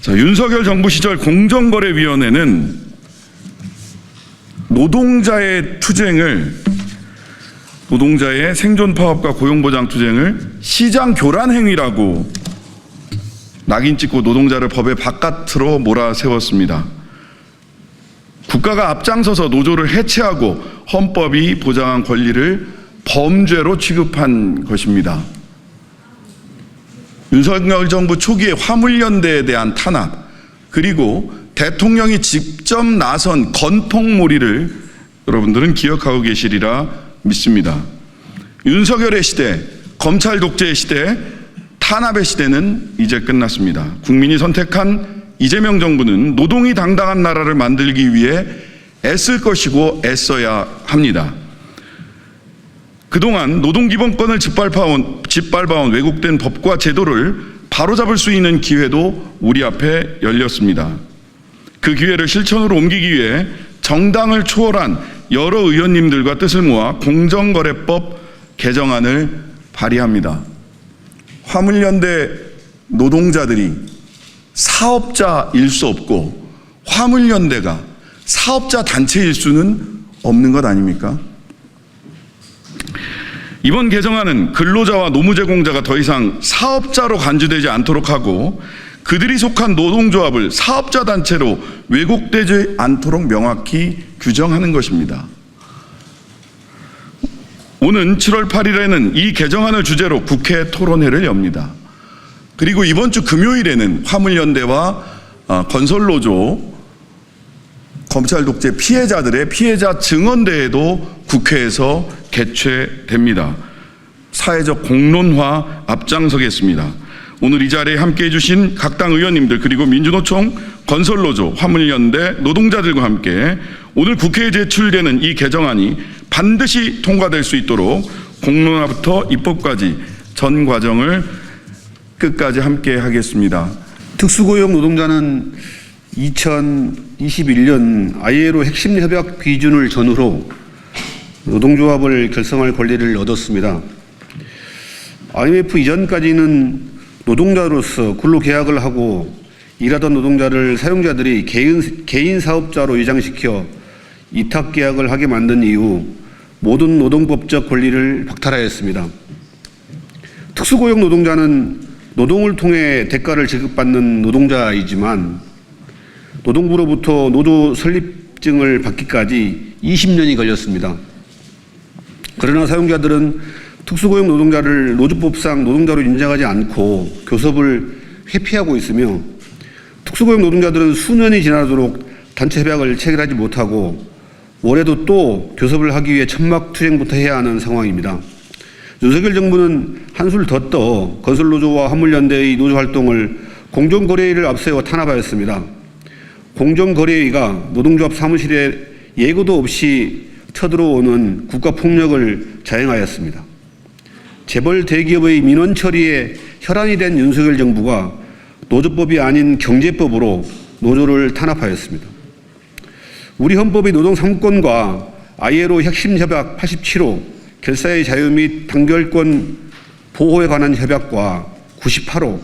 자, 윤석열 정부 시절 공정거래위원회는 노동자의 생존 파업과 고용보장 투쟁을 시장 교란 행위라고 낙인 찍고 노동자를 법의 바깥으로 몰아세웠습니다. 국가가 앞장서서 노조를 해체하고 헌법이 보장한 권리를 범죄로 취급한 것입니다. 윤석열 정부 초기에 화물연대에 대한 탄압, 그리고 대통령이 직접 나선 건폭몰이를 여러분들은 기억하고 계시리라 믿습니다. 윤석열의 시대, 검찰 독재의 시대, 탄압의 시대는 이제 끝났습니다. 국민이 선택한 이재명 정부는 노동이 당당한 나라를 만들기 위해 애쓸 것이고 애써야 합니다. 그동안 노동기본권을 짓밟아온 왜곡된 법과 제도를 바로잡을 수 있는 기회도 우리 앞에 열렸습니다. 그 기회를 실천으로 옮기기 위해 정당을 초월한 여러 의원님들과 뜻을 모아 공정거래법 개정안을 발의합니다. 화물연대 노동자들이 사업자일 수 없고 화물연대가 사업자 단체일 수는 없는 것 아닙니까? 이번 개정안은 근로자와 노무제공자가 더 이상 사업자로 간주되지 않도록 하고 그들이 속한 노동조합을 사업자 단체로 왜곡되지 않도록 명확히 규정하는 것입니다. 오는 7월 8일에는 이 개정안을 주제로 국회 토론회를 엽니다. 그리고 이번 주 금요일에는 화물연대와 건설노조, 검찰 독재 피해자들의 피해자 증언대회도 국회에서 개최됩니다. 사회적 공론화 앞장서겠습니다. 오늘 이 자리에 함께해 주신 각 당 의원님들, 그리고 민주노총, 건설노조, 화물연대 노동자들과 함께 오늘 국회에 제출되는 이 개정안이 반드시 통과될 수 있도록 공론화부터 입법까지 전 과정을 끝까지 함께 하겠습니다. 특수고용 노동자는 2021년 ILO 핵심 협약 비준을 전후로 노동조합을 결성할 권리를 얻었습니다. IMF 이전까지는 노동자로서 근로계약을 하고 일하던 노동자를 사용자들이 개인 사업자로 위장시켜 위탁계약을 하게 만든 이후 모든 노동법적 권리를 박탈하였습니다. 특수고용 노동자는 노동을 통해 대가를 지급받는 노동자이지만 노동부로부터 노조 설립증을 받기까지 20년이 걸렸습니다. 그러나 사용자들은 특수고용 노동자를 노조법상 노동자로 인정하지 않고 교섭을 회피하고 있으며 특수고용 노동자들은 수년이 지나도록 단체 협약을 체결하지 못하고 올해도 또 교섭을 하기 위해 천막투쟁부터 해야 하는 상황입니다. 윤석열 정부는 한술 더 떠 건설노조와 화물연대의 노조활동을 공정거래위를 앞세워 탄압하였습니다. 공정거래위가 노동조합 사무실에 예고도 없이 쳐들어오는 국가폭력을 자행하였습니다. 재벌 대기업의 민원 처리에 혈안이 된 윤석열 정부가 노조법이 아닌 경제법으로 노조를 탄압하였습니다. 우리 헌법의 노동 3권과 ILO 핵심 협약 87호 결사의 자유 및 단결권 보호에 관한 협약과 98호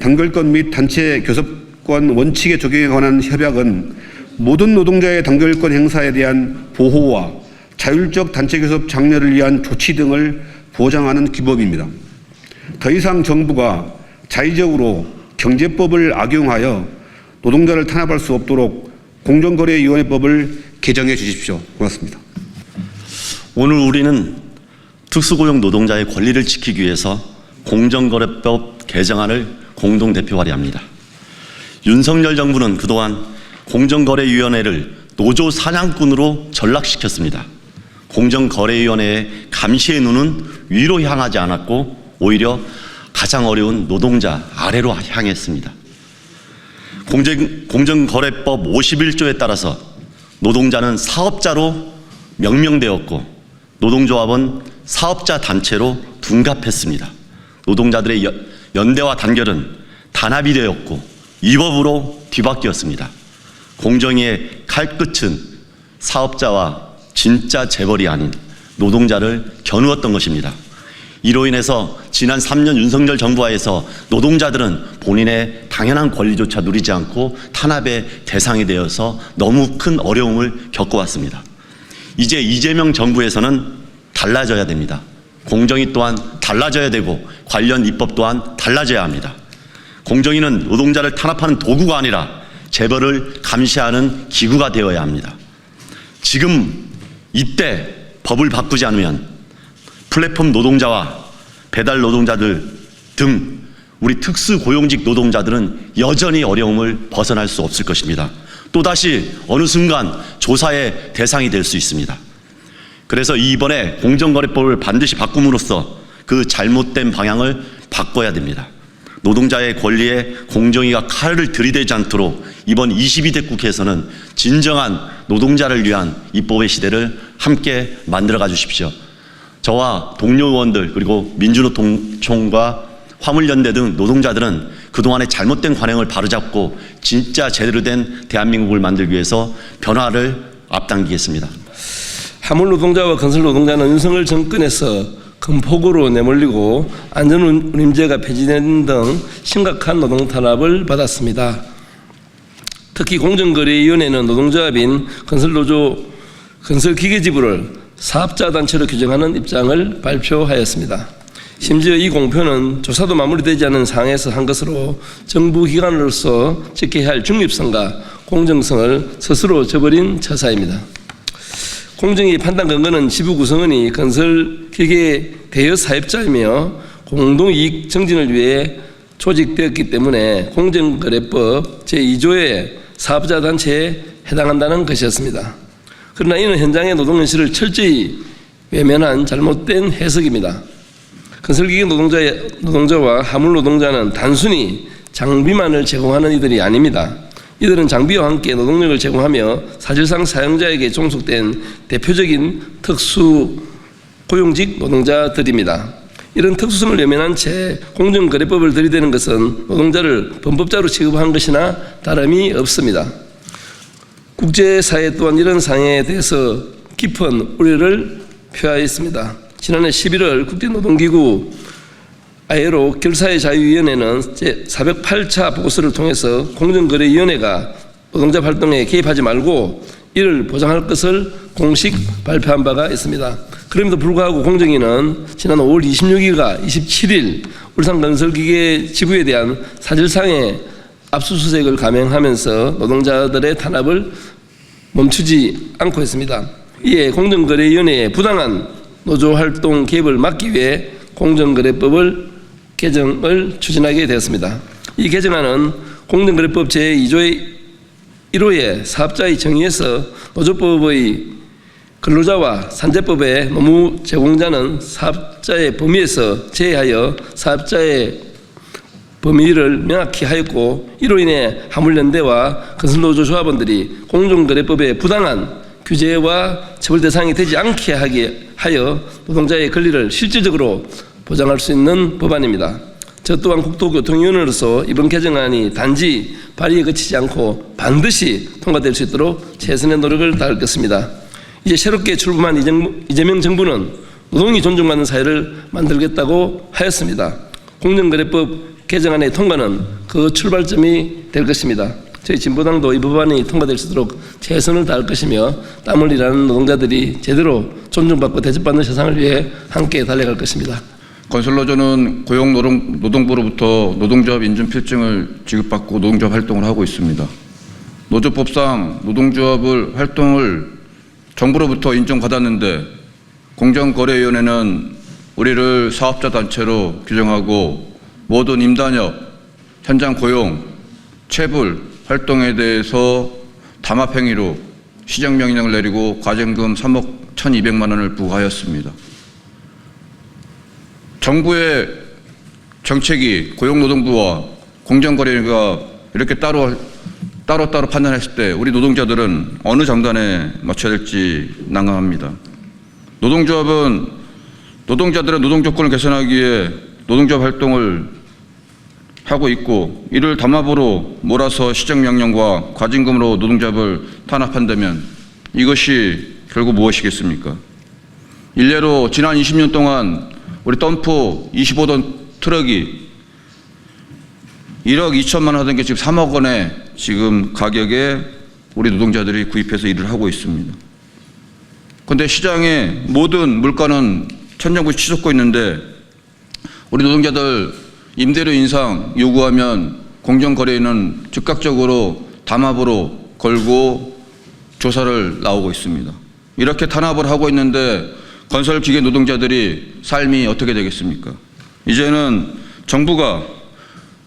단결권 및 단체 교섭권 원칙의 적용에 관한 협약은 모든 노동자의 단결권 행사에 대한 보호와 자율적 단체 교섭 장려를 위한 조치 등을 보장하는 기법입니다. 더 이상 정부가 자의적으로 경제법을 악용하여 노동자를 탄압할 수 없도록 공정거래위원회법을 개정해 주십시오. 고맙습니다. 오늘 우리는 특수고용 노동자의 권리를 지키기 위해서 공정거래법 개정안을 공동대표 발의합니다. 윤석열 정부는 그동안 공정거래위원회를 노조 사냥꾼으로 전락시켰습니다. 공정거래위원회의 감시의 눈은 위로 향하지 않았고 오히려 가장 어려운 노동자 아래로 향했습니다. 공정거래법 51조에 따라서 노동자는 사업자로 명명되었고 노동조합은 사업자 단체로 둔갑했습니다. 노동자들의 연대와 단결은 단합이 되었고 이 법으로 뒤바뀌었습니다. 공정위의 칼끝은 사업자와 진짜 재벌이 아닌 노동자를 겨누었던 것입니다. 이로 인해서 지난 3년 윤석열 정부 하에서 노동자들은 본인의 당연한 권리조차 누리지 않고 탄압의 대상이 되어서 너무 큰 어려움을 겪어왔습니다. 이제 이재명 정부에서는 달라져야 됩니다. 공정위 또한 달라져야 되고 관련 입법 또한 달라져야 합니다. 공정위는 노동자를 탄압하는 도구가 아니라 재벌을 감시하는 기구가 되어야 합니다. 지금 이때 법을 바꾸지 않으면 플랫폼 노동자와 배달 노동자들 등 우리 특수고용직 노동자들은 여전히 어려움을 벗어날 수 없을 것입니다. 또다시 어느 순간 조사의 대상이 될 수 있습니다. 그래서 이번에 공정거래법을 반드시 바꿈으로써 그 잘못된 방향을 바꿔야 됩니다. 노동자의 권리에 공정위가 칼을 들이대지 않도록 이번 22대 국회에서는 진정한 노동자를 위한 입법의 시대를 함께 만들어가 주십시오. 저와 동료 의원들 그리고 민주노총과 화물연대 등 노동자들은 그동안의 잘못된 관행을 바로잡고 진짜 제대로 된 대한민국을 만들기 위해서 변화를 앞당기겠습니다. 화물 노동자와 건설 노동자는 윤석열 정권에서 큰 폭우로 내몰리고 안전운임제가 폐지된 등 심각한 노동 탄압을 받았습니다. 특히 공정거래위원회는 노동조합인 건설노조 건설기계지부를 사업자 단체로 규정하는 입장을 발표하였습니다. 심지어 이 공표는 조사도 마무리되지 않은 상황에서 한 것으로 정부 기관으로서 지켜야 할 중립성과 공정성을 스스로 저버린 처사입니다. 공정위 판단 근거는 지부 구성원이 건설기계 대여 사업자이며 공동이익 증진을 위해 조직되었기 때문에 공정거래법 제2조의 사업자 단체에 해당한다는 것이었습니다. 그러나 이는 현장의 노동 현실을 철저히 외면한 잘못된 해석입니다. 건설기계 노동자와 화물 노동자는 단순히 장비만을 제공하는 이들이 아닙니다. 이들은 장비와 함께 노동력을 제공하며 사실상 사용자에게 종속된 대표적인 특수 고용직 노동자들입니다. 이런 특수성을 외면한 채 공정거래법을 들이대는 것은 노동자를 범법자로 취급한 것이나 다름이 없습니다. 국제사회 또한 이런 상황에 대해서 깊은 우려를 표하였습니다. 지난해 11월 국제노동기구 ILO 결사의 자유위원회는 제408차 보고서를 통해서 공정거래위원회가 노동자 활동에 개입하지 말고 이를 보장할 것을 공식 발표한 바가 있습니다. 그럼에도 불구하고 공정위는 지난 5월 26일과 27일 울산건설기계 지부에 대한 사실상의 압수수색을 감행하면서 노동자들의 탄압을 멈추지 않고 있습니다. 이에 공정거래위원회의 부당한 노조활동 개입을 막기 위해 공정거래법을 개정을 추진하게 되었습니다. 이 개정안은 공정거래법 제2조의 1호의 사업자의 정의에서 노조법의 근로자와 산재법의 노무 제공자는 사업자의 범위에서 제외하여 사업자의 범위를 명확히 하였고, 이로 인해 화물연대와 건설노조 조합원들이 공정거래법의 부당한 규제와 처벌 대상이 되지 않게 하게 하여 노동자의 권리를 실질적으로 보장할 수 있는 법안입니다. 저 또한 국토교통위원으로서 이번 개정안이 단지 발의에 그치지 않고 반드시 통과될 수 있도록 최선의 노력을 다할 것입니다. 이제 새롭게 출범한 이재명 정부는 노동이 존중받는 사회를 만들겠다고 하였습니다. 공정거래법 개정안의 통과는 그 출발점이 될 것입니다. 저희 진보당도 이 법안이 통과될 수 있도록 최선을 다할 것이며 땀을 일하는 노동자들이 제대로 존중받고 대접받는 세상을 위해 함께 달려갈 것입니다. 건설노조는 고용노동부로부터 노동조합 인증필증을 지급받고 노동조합 활동을 하고 있습니다. 노조법상 노동조합을 활동을 정부로부터 인정받았는데 공정거래위원회는 우리를 사업자 단체로 규정하고 모든 임단협, 현장 고용, 체불 활동에 대해서 담합행위로 시정명령을 내리고 과징금 3억 1,200만 원을 부과하였습니다. 정부의 정책이 고용노동부와 공정거래위가 이렇게 따로 판단했을 때 우리 노동자들은 어느 장단에 맞춰야 될지 난감합니다. 노동자들의 노동조건을 개선하기 위해 노동조합 활동을 하고 있고, 이를 담합으로 몰아서 시정명령과 과징금으로 노동조합을 탄압한다면 이것이 결국 무엇이겠습니까? 일례로 지난 20년 동안 우리 덤프 25톤 트럭이 1억 2천만 원 하던 게 지금 3억 원에 지금 가격에 우리 노동자들이 구입해서 일을 하고 있습니다. 그런데 시장의 모든 물가는 천정부시 치솟고 있는데 우리 노동자들 임대료 인상 요구하면 공정거래위는 즉각적으로 담합으로 걸고 조사를 나오고 있습니다. 이렇게 탄압을 하고 있는데 건설기계 노동자들이 삶이 어떻게 되겠습니까? 이제는 정부가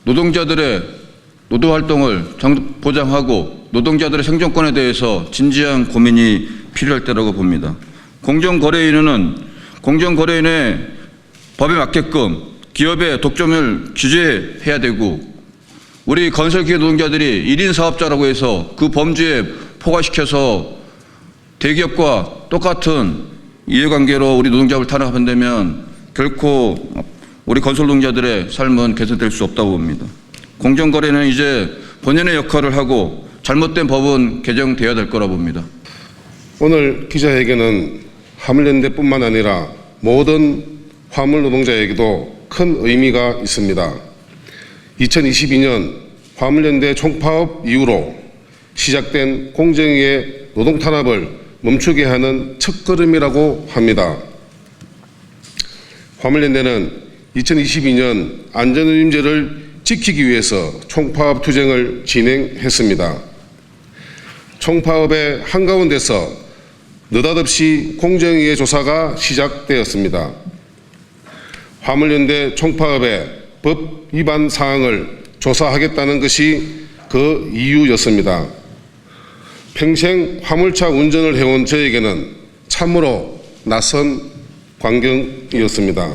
노동자들의 노동활동을 보장하고 노동자들의 생존권에 대해서 진지한 고민이 필요할 때라고 봅니다. 공정거래위원회는 공정거래위원회 법에 맞게끔 기업의 독점을 규제해야 되고 우리 건설기계 노동자들이 1인 사업자라고 해서 그 범주에 포괄시켜서 대기업과 똑같은 이해관계로 우리 노동자를 탄압한다면 결코 우리 건설 노동자들의 삶은 개선될 수 없다고 봅니다. 공정거래는 이제 본연의 역할을 하고 잘못된 법은 개정되어야 될 거라 봅니다. 오늘 기자회견은 화물연대뿐만 아니라 모든 화물 노동자에게도 큰 의미가 있습니다. 2022년 화물연대 총파업 이후로 시작된 공정위의 노동 탄압을 멈추게 하는 첫걸음이라고 합니다. 화물연대는 2022년 안전운임제를 지키기 위해서 총파업 투쟁을 진행했습니다. 총파업의 한가운데서 느닷없이 공정위의 조사가 시작되었습니다. 화물연대 총파업의 법 위반 사항을 조사하겠다는 것이 그 이유였습니다. 평생 화물차 운전을 해온 저에게는 참으로 낯선 광경이었습니다.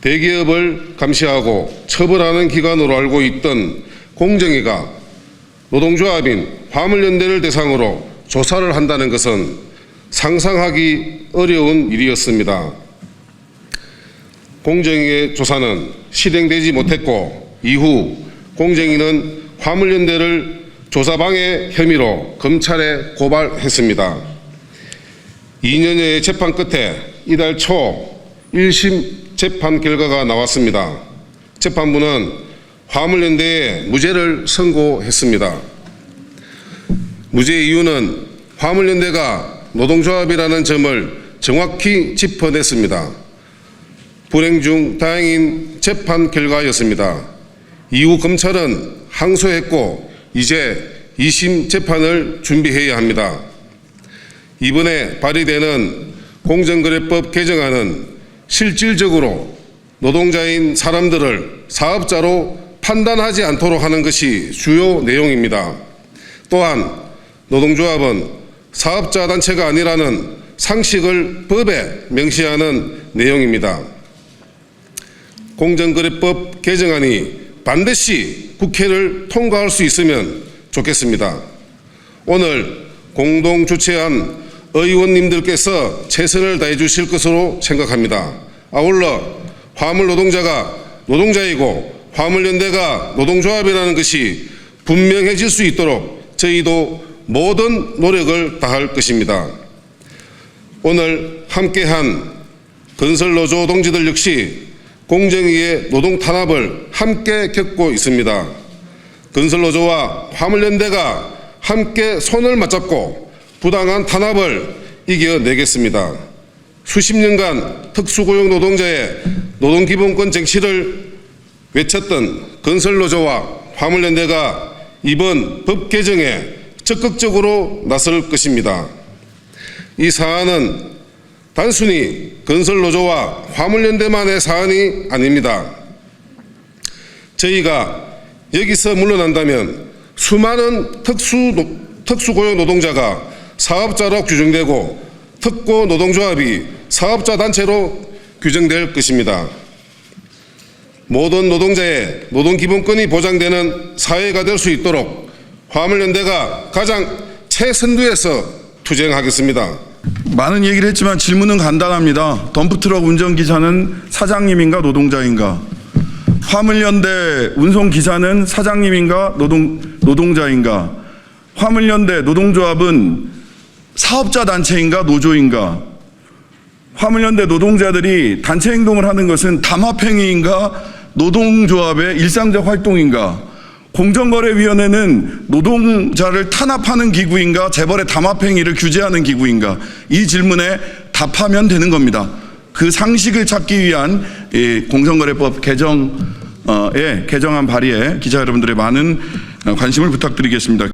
대기업을 감시하고 처벌하는 기관으로 알고 있던 공정위가 노동조합인 화물연대를 대상으로 조사를 한다는 것은 상상하기 어려운 일이었습니다. 공정위의 조사는 실행되지 못했고 이후 공정위는 화물연대를 조사방해 혐의로 검찰에 고발했습니다. 2년여의 재판 끝에 이달 초 1심 재판 결과가 나왔습니다. 재판부는 화물연대에 무죄를 선고했습니다. 무죄 이유는 화물연대가 노동조합이라는 점을 정확히 짚어냈습니다. 불행 중 다행인 재판 결과였습니다. 이후 검찰은 항소했고 이제 2심 재판을 준비해야 합니다. 이번에 발의되는 공정거래법 개정안은 실질적으로 노동자인 사람들을 사업자로 판단하지 않도록 하는 것이 주요 내용입니다. 또한 노동조합은 사업자 단체가 아니라는 상식을 법에 명시하는 내용입니다. 공정거래법 개정안이 반드시 국회를 통과할 수 있으면 좋겠습니다. 오늘 공동 주최한 의원님들께서 최선을 다해 주실 것으로 생각합니다. 아울러 화물 노동자가 노동자이고 화물연대가 노동조합이라는 것이 분명해질 수 있도록 저희도 모든 노력을 다할 것입니다. 오늘 함께한 건설노조 동지들 역시 공정위의 노동 탄압을 함께 겪고 있습니다. 건설노조와 화물연대가 함께 손을 맞잡고 부당한 탄압을 이겨내겠습니다. 수십 년간 특수고용 노동자의 노동기본권 쟁취를 외쳤던 건설노조와 화물연대가 이번 법 개정에 적극적으로 나설 것입니다. 이 사안은 단순히 건설노조와 화물연대만의 사안이 아닙니다. 저희가 여기서 물러난다면 수많은 특수고용 노동자가 사업자로 규정되고 특고 노동조합이 사업자 단체로 규정될 것입니다. 모든 노동자의 노동기본권이 보장되는 사회가 될 수 있도록 화물연대가 가장 최선두에서 투쟁하겠습니다. 많은 얘기를 했지만 질문은 간단합니다. 덤프트럭 운전기사는 사장님인가 노동자인가? 화물연대 운송기사는 사장님인가 노동자인가? 화물연대 노동조합은 사업자 단체인가 노조인가? 화물연대 노동자들이 단체 행동을 하는 것은 담합행위인가 노동조합의 일상적 활동인가, 공정거래위원회는 노동자를 탄압하는 기구인가 재벌의 담합행위를 규제하는 기구인가, 이 질문에 답하면 되는 겁니다. 그 상식을 찾기 위한 공정거래법 개정안 발의에 기자 여러분들의 많은 관심을 부탁드리겠습니다.